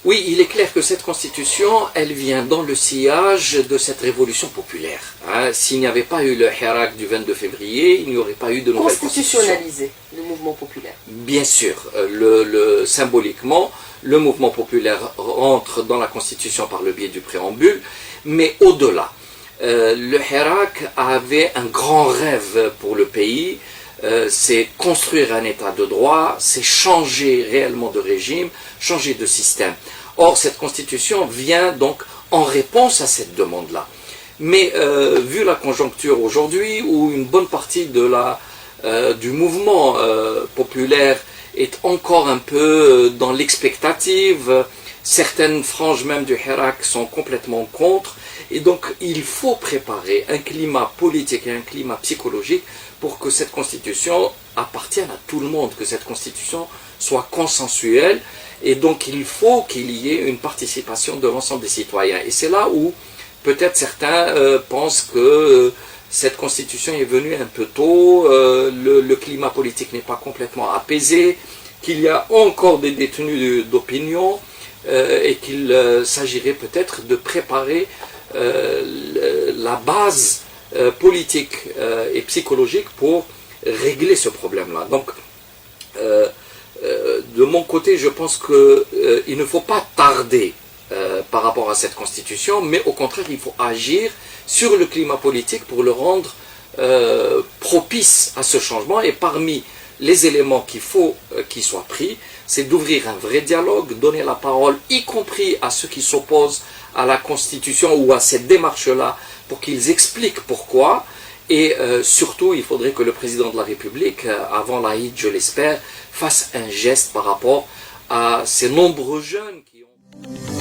Oui, il est clair que cette constitution, elle vient dans le sillage de cette révolution populaire. Hein. S'il n'y avait pas eu le Hirak du 22 février, il n'y aurait pas eu de nouvelle constitution. Constitutionnaliser le mouvement populaire. Bien sûr, symboliquement, le mouvement populaire rentre dans la constitution par le biais du préambule, mais au-delà. Le Hirak avait un grand rêve pour le pays, c'est construire un état de droit, c'est changer réellement de régime, changer de système. Or, cette constitution vient donc en réponse à cette demande-là. Mais vu la conjoncture aujourd'hui, où une bonne partie du mouvement populaire est encore un peu dans l'expectative, certaines franges même du Hirak sont complètement contre, et donc il faut préparer un climat politique et un climat psychologique pour que cette constitution appartienne à tout le monde, que cette constitution soit consensuelle, et donc il faut qu'il y ait une participation de l'ensemble des citoyens. Et c'est là où peut-être certains pensent que cette constitution est venue un peu tôt, le climat politique n'est pas complètement apaisé, qu'il y a encore des détenus d'opinion, et qu'il s'agirait peut-être de préparer la base politique et psychologique pour régler ce problème-là. Donc, de mon côté, je pense qu'il ne faut pas tarder par rapport à cette constitution, mais au contraire, il faut agir sur le climat politique pour le rendre propice à ce changement. Et parmi les éléments qu'il faut qu'ils soient pris, c'est d'ouvrir un vrai dialogue, donner la parole, y compris à ceux qui s'opposent à la Constitution ou à cette démarche-là, pour qu'ils expliquent pourquoi. Et surtout, il faudrait que le président de la République, avant l'Aïd, je l'espère, fasse un geste par rapport à ces nombreux jeunes qui ont...